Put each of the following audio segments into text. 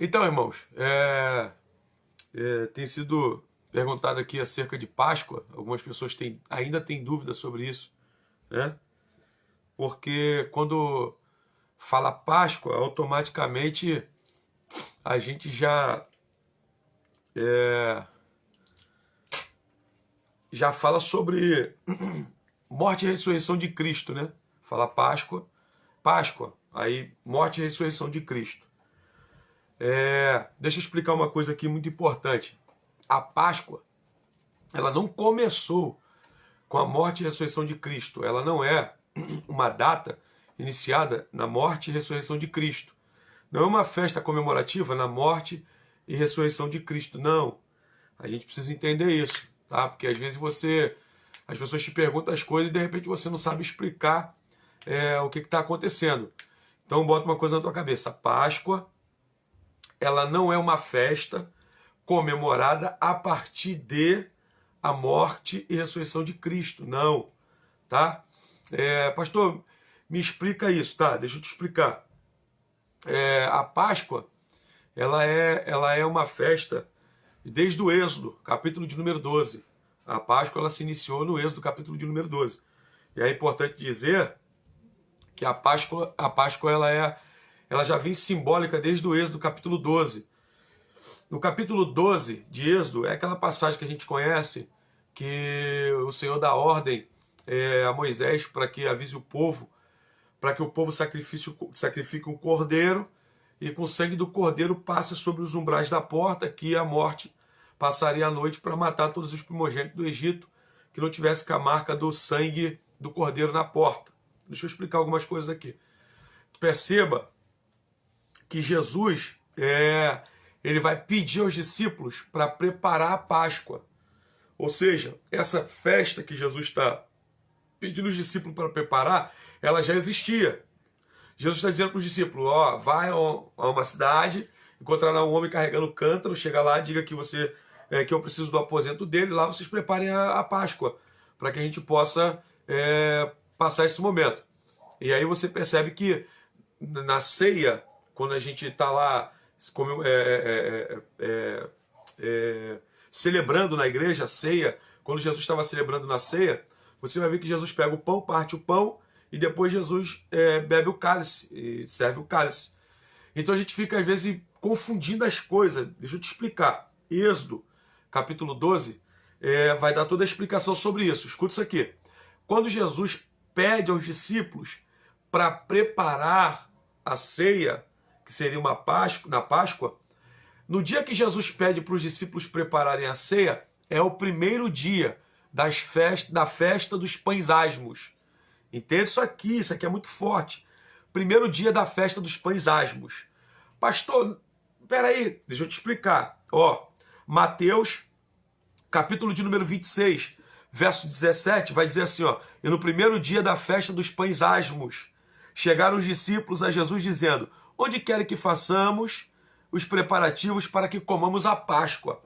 Então, irmãos, tem sido perguntado aqui acerca de Páscoa. Algumas pessoas ainda têm dúvidas sobre isso, né? Porque quando fala Páscoa, automaticamente a gente já fala sobre morte e ressurreição de Cristo, né? Fala Páscoa, aí morte e ressurreição de Cristo. Deixa eu explicar uma coisa aqui muito importante. A Páscoa, ela não começou com a morte e ressurreição de Cristo. Ela não é uma data iniciada na morte e ressurreição de Cristo. Não é uma festa comemorativa na morte e ressurreição de Cristo. Não. A gente precisa entender isso, tá? Porque às vezes as pessoas te perguntam as coisas e de repente você não sabe explicar o que está acontecendo. Então bota uma coisa na tua cabeça. A Páscoa, ela não é uma festa comemorada a partir de a morte e ressurreição de Cristo. Não, tá? Pastor, me explica isso, tá? Deixa eu te explicar. A Páscoa, ela é uma festa desde o Êxodo, capítulo de número 12. A Páscoa, ela se iniciou no Êxodo, capítulo de número 12. E é importante dizer que a Páscoa ela já vem simbólica desde o Êxodo, capítulo 12. No capítulo 12 de Êxodo, é aquela passagem que a gente conhece, que o Senhor dá ordem a Moisés para que avise o povo, para que o povo sacrifique um cordeiro, e com o sangue do cordeiro passe sobre os umbrais da porta, que a morte passaria a noite para matar todos os primogênitos do Egito, que não tivesse com a marca do sangue do cordeiro na porta. Deixa eu explicar algumas coisas aqui. Perceba que Jesus ele vai pedir aos discípulos para preparar a Páscoa. Ou seja, essa festa que Jesus está pedindo os discípulos para preparar, ela já existia. Jesus está dizendo para os discípulos, vai a uma cidade, encontrará um homem carregando cântaro, chega lá, diga que que eu preciso do aposento dele, lá vocês preparem a Páscoa, para que a gente possa passar esse momento. E aí você percebe que na ceia, quando a gente está lá celebrando na igreja a ceia, quando Jesus estava celebrando na ceia, você vai ver que Jesus pega o pão, parte o pão, e depois Jesus bebe o cálice, e serve o cálice. Então a gente fica às vezes confundindo as coisas. Deixa eu te explicar. Êxodo, capítulo 12, vai dar toda a explicação sobre isso. Escuta isso aqui. Quando Jesus pede aos discípulos para preparar a ceia, que seria na Páscoa, no dia que Jesus pede para os discípulos prepararem a ceia, é o primeiro dia da festa dos pães asmos. Entende isso aqui é muito forte. Primeiro dia da festa dos pães asmos. Pastor, peraí, deixa eu te explicar. Mateus, capítulo de número 26, verso 17, vai dizer assim, e no primeiro dia da festa dos pães asmos, chegaram os discípulos a Jesus dizendo, onde querem que façamos os preparativos para que comamos a Páscoa?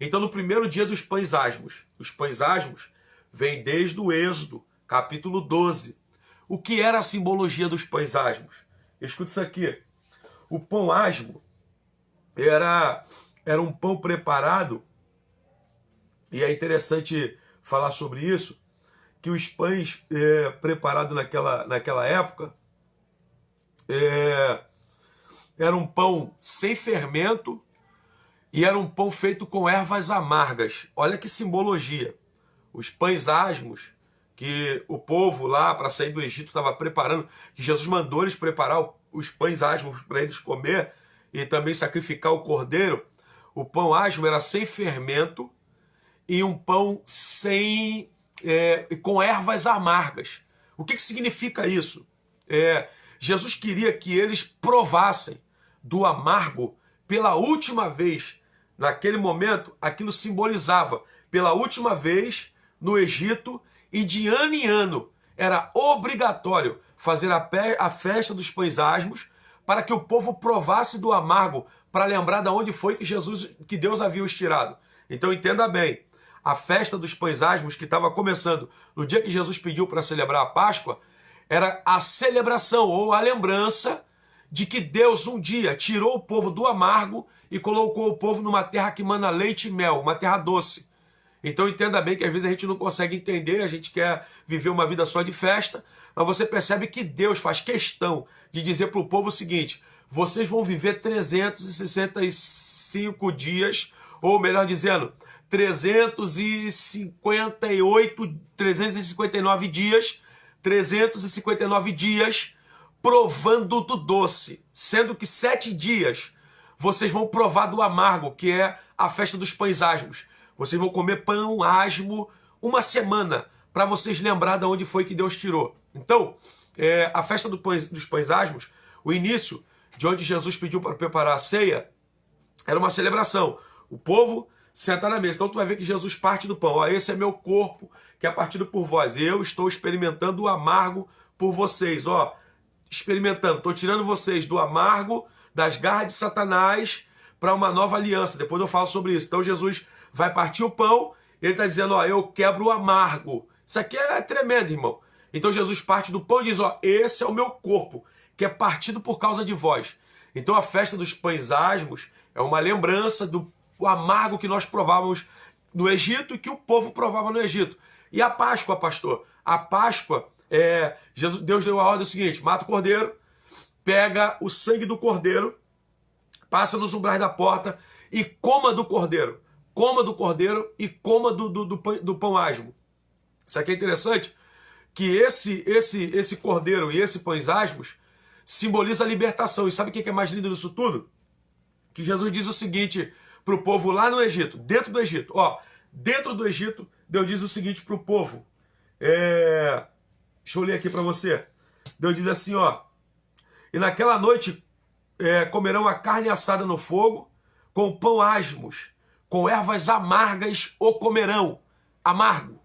Então, no primeiro dia dos pães asmos, os pães asmos vêm desde o Êxodo, capítulo 12. O que era a simbologia dos pães asmos? Escuta isso aqui. O pão asmo era um pão preparado, e é interessante falar sobre isso, que os pães preparados naquela época era um pão sem fermento e era um pão feito com ervas amargas. Olha que simbologia. Os pães asmos que o povo lá para sair do Egito estava preparando, que Jesus mandou eles preparar os pães asmos para eles comer e também sacrificar o cordeiro. O pão asmo era sem fermento e um pão com ervas amargas. O que significa isso? Jesus queria que eles provassem do amargo pela última vez. Naquele momento, aquilo simbolizava pela última vez no Egito, e de ano em ano era obrigatório fazer a festa dos pães asmos para que o povo provasse do amargo, para lembrar de onde foi que Deus havia os tirado. Então entenda bem, a festa dos pães asmos que estava começando no dia que Jesus pediu para celebrar a Páscoa, era a celebração ou a lembrança de que Deus um dia tirou o povo do amargo e colocou o povo numa terra que mana leite e mel, uma terra doce. Então entenda bem que às vezes a gente não consegue entender, a gente quer viver uma vida só de festa, mas você percebe que Deus faz questão de dizer para o povo o seguinte: vocês vão viver 365 dias, ou melhor dizendo, 359 dias provando do doce, sendo que 7 dias vocês vão provar do amargo, que é a festa dos pães asmos. Vocês vão comer pão asmo uma semana, para vocês lembrar de onde foi que Deus tirou. Então, a festa dos pães asmos, o início de onde Jesus pediu para preparar a ceia, era uma celebração. O povo senta na mesa. Então tu vai ver que Jesus parte do pão. Ó, esse é meu corpo, que é partido por vós. Eu estou experimentando o amargo por vocês. Ó, experimentando. Estou tirando vocês do amargo, das garras de Satanás, para uma nova aliança. Depois eu falo sobre isso. Então Jesus vai partir o pão. Ele está dizendo, ó, eu quebro o amargo. Isso aqui é tremendo, irmão. Então Jesus parte do pão e diz, ó, esse é o meu corpo, que é partido por causa de vós. Então a festa dos pães asmos é uma lembrança do amargo que nós provávamos no Egito e que o povo provava no Egito. E a Páscoa, pastor? A Páscoa, Deus deu a ordem seguinte: mata o cordeiro, pega o sangue do cordeiro, passa nos umbrais da porta e coma do cordeiro. Coma do cordeiro e coma do pão asmo. Isso aqui é interessante, que esse cordeiro e esse pães asmos simboliza a libertação. E sabe o que é mais lindo nisso tudo? Que Jesus diz o seguinte para o povo lá no Egito, dentro do Egito. Ó, dentro do Egito, Deus diz o seguinte para o povo. Deixa eu ler aqui para você. Deus diz assim, ó: e naquela noite comerão a carne assada no fogo, com pão asmos, com ervas amargas o comerão. Amargo.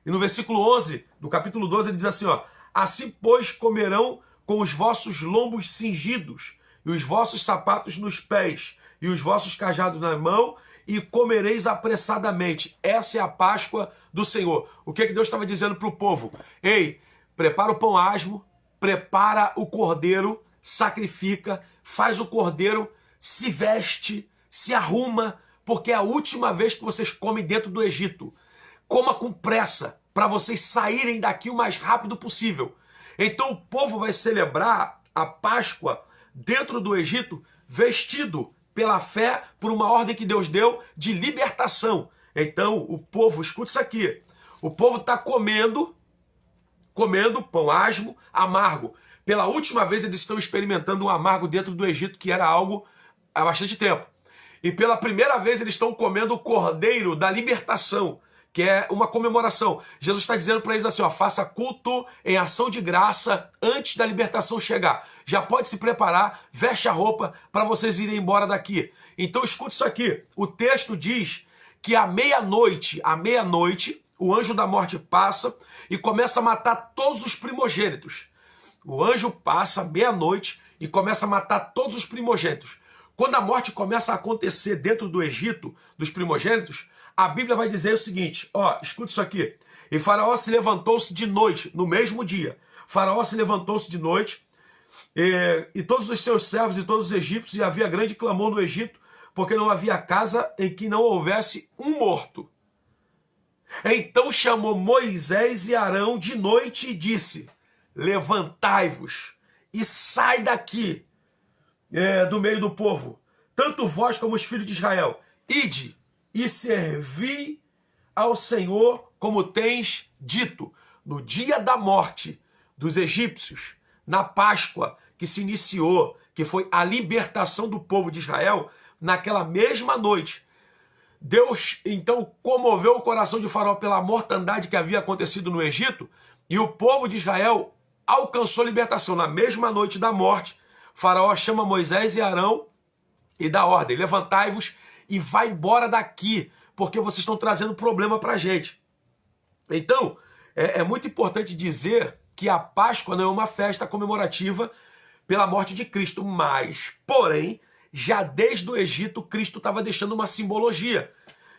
E no versículo 11 do capítulo 12 ele diz assim, ó: assim, pois, comerão com os vossos lombos cingidos, e os vossos sapatos nos pés, e os vossos cajados na mão, e comereis apressadamente. Essa é a Páscoa do Senhor. O que Deus estava dizendo para o povo? Ei, prepara o pão asmo, prepara o cordeiro, sacrifica, faz o cordeiro, se veste, se arruma, porque é a última vez que vocês comem dentro do Egito. Coma com pressa, para vocês saírem daqui o mais rápido possível. Então o povo vai celebrar a Páscoa dentro do Egito, vestido pela fé, por uma ordem que Deus deu de libertação. Então o povo, escuta isso aqui, o povo está comendo pão asmo, amargo. Pela última vez eles estão experimentando um amargo dentro do Egito, que era algo há bastante tempo. E pela primeira vez eles estão comendo o cordeiro da libertação, que é uma comemoração. Jesus está dizendo para eles assim, ó: faça culto em ação de graça antes da libertação chegar. Já pode se preparar, veste a roupa para vocês irem embora daqui. Então escute isso aqui. O texto diz que à meia-noite, o anjo da morte passa e começa a matar todos os primogênitos. O anjo passa à meia-noite e começa a matar todos os primogênitos. Quando a morte começa a acontecer dentro do Egito, dos primogênitos, a Bíblia vai dizer o seguinte, ó, escuta isso aqui. E Faraó se levantou-se de noite, no mesmo dia. Faraó se levantou-se de noite, e todos os seus servos e todos os egípcios, e havia grande clamor no Egito, porque não havia casa em que não houvesse um morto. Então chamou Moisés e Arão de noite e disse: levantai-vos e sai daqui do meio do povo, tanto vós como os filhos de Israel. Ide e servi ao Senhor como tens dito. No dia da morte dos egípcios, na Páscoa que se iniciou, que foi a libertação do povo de Israel, naquela mesma noite, Deus então comoveu o coração de Faraó pela mortandade que havia acontecido no Egito, e o povo de Israel alcançou libertação. Na mesma noite da morte, Faraó chama Moisés e Arão e dá ordem: levantai-vos e vai embora daqui, porque vocês estão trazendo problema para a gente. Então, é muito importante dizer que a Páscoa não é uma festa comemorativa pela morte de Cristo, mas, porém, já desde o Egito, Cristo estava deixando uma simbologia,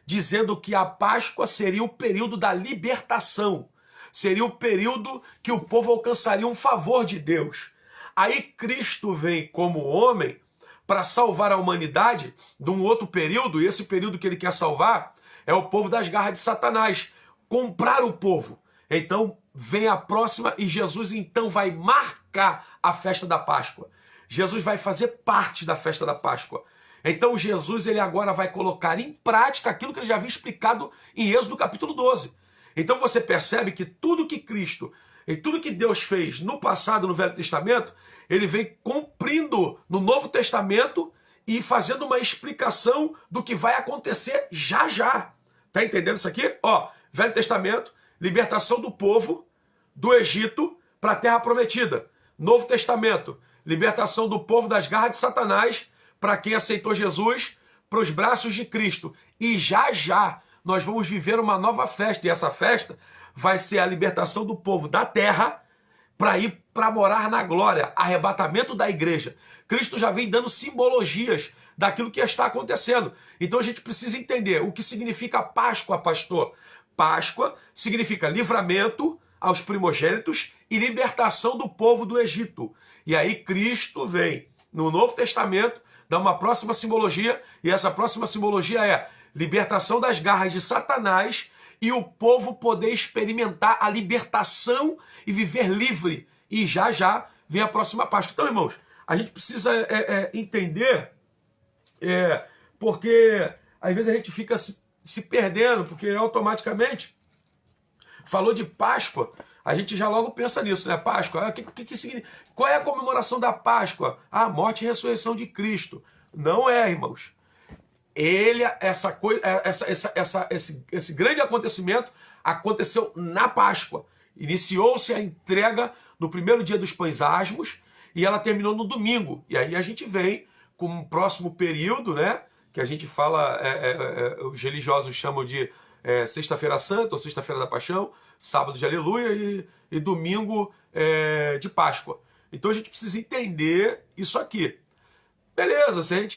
dizendo que a Páscoa seria o período da libertação, seria o período que o povo alcançaria um favor de Deus. Aí Cristo vem como homem para salvar a humanidade de um outro período, e esse período que ele quer salvar é o povo das garras de Satanás, comprar o povo. Então vem a próxima e Jesus então vai marcar a festa da Páscoa. Jesus vai fazer parte da festa da Páscoa. Então Jesus ele agora vai colocar em prática aquilo que ele já havia explicado em Êxodo capítulo 12. Então você percebe que tudo que Cristo e tudo que Deus fez no passado, no Velho Testamento, ele vem cumprindo no Novo Testamento e fazendo uma explicação do que vai acontecer já já. Tá entendendo isso aqui? Ó, Velho Testamento, libertação do povo do Egito para a Terra Prometida. Novo Testamento, libertação do povo das garras de Satanás para quem aceitou Jesus, para os braços de Cristo. E já já nós vamos viver uma nova festa, e essa festa vai ser a libertação do povo da terra para ir para morar na glória, arrebatamento da igreja. Cristo já vem dando simbologias daquilo que está acontecendo. Então a gente precisa entender o que significa Páscoa, pastor. Páscoa significa livramento aos primogênitos e libertação do povo do Egito. E aí Cristo vem no Novo Testamento, dá uma próxima simbologia, e essa próxima simbologia é libertação das garras de Satanás e o povo poder experimentar a libertação e viver livre. E já já vem a próxima Páscoa. Então, irmãos, a gente precisa entender, porque às vezes a gente fica se perdendo, porque automaticamente falou de Páscoa, a gente já logo pensa nisso, né? Páscoa, que significa? Qual é a comemoração da Páscoa? A morte e ressurreição de Cristo. Não é, irmãos. Esse grande acontecimento aconteceu na Páscoa. Iniciou-se a entrega no primeiro dia dos pães asmos e ela terminou no domingo. E aí a gente vem com um próximo período, né? Que a gente fala, os religiosos chamam de Sexta-feira Santa ou Sexta-feira da Paixão, sábado de Aleluia e domingo de Páscoa. Então a gente precisa entender isso aqui. Beleza, se a gente